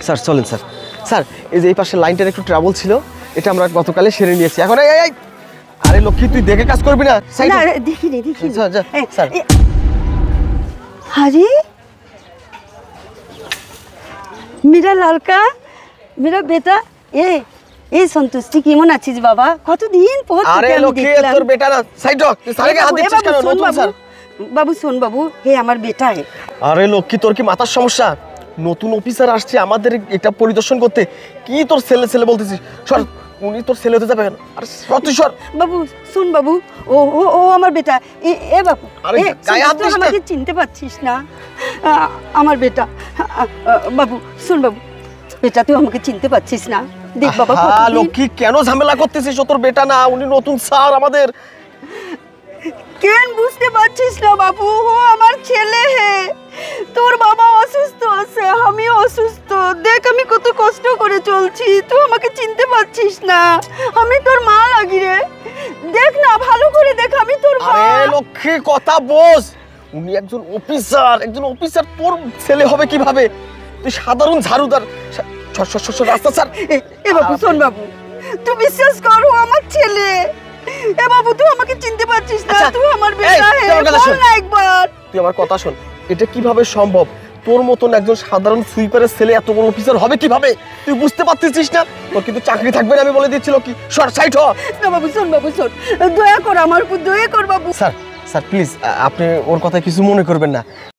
Sir চলেন sir. Sir এই যে এই পাশে লাইনটার একটু ট্রাবল ছিল, এটা আমরা গতকালে সেরে নিয়েছি। এখন এই আরে লক্ষ্মী তুই দেখে কাজ করবি না? না দেখিনি স্যার আরে मेरा लड़का मेरा बेटा ए संतुष्टि কেমন আছিস বাবা? কতদিন পর আরে লক্ষ্মী তোর বেটা না, সাইড হ। তুই সাইডে হাত দিছিস কেন? নতুন স্যার বাবু শোন বাবু, হে আমার বেটা হে। আরে লক্ষ্মী তোর কি মাথার সমস্যা? নতুন অফিসার আসছে আমাদের এটা পরিদর্শন করতে, কি তোর ছেলে ছেলে বলতেছিস? সর, উনি তোর ছেলে হতে যাবে কেন? আরে সর বাবু শোন বাবু, ও ও ও আমার বেটা। এ বাবু আরে গায়ে হাত দিস না। আমাকে চিনতে পারছিস না? আমার বেটা। বাবু শোন বাবু, বেটা তুই আমাকে চিনতে পারছিস না? দেখ বাবা লক্ষ্মী কেন ঝামেলা করতেছিস? ও তোর বেটা না, উনি নতুন স্যার আমাদের। কেন বুঝতে পারছিস না বাবু? ও আমার ছেলে হে। তোর বাবা অসুস্থ আছে, আমি অসুস্থ। দেখ আমি কত কষ্ট করে চলছি, তুই আমাকে চিনতে পারছিস না? আমি তোর মা লাগি রে। দেখ না ভালো করে দেখ, আমি তোর মা। আরে লক্ষ্মী কথা বোঝ, উনি একজন অফিসার, তোর ছেলে হবে কিভাবে? তুই সাধারণ ঝাড়ুদার। রাস্তা স্যার। এ বাবু শোন বাবু, তুই বিশ্বাস কর ও আমার ছেলে। এ বাবু তুই আমাকে চিনতে পারছিস না? তুই আমার বেটা হে, বল না একবার। তুই আমার কথা শোন, এটা কিভাবে সম্ভব? তোর মতন একজন সাধারণ সুইপারের ছেলে এত বড় অফিসার হবে কিভাবে? তুই বুঝতে পারছিস না? তোর কিন্তু চাকরি থাকবে না, আমি বলে দিচ্ছিল কি। সর সাইড হ। না বাবু শোন দয়া কর আমার উপর, দয়া কর বাবু। স্যার প্লিজ আপনি ওর কথা কিছু মনে করবেন না।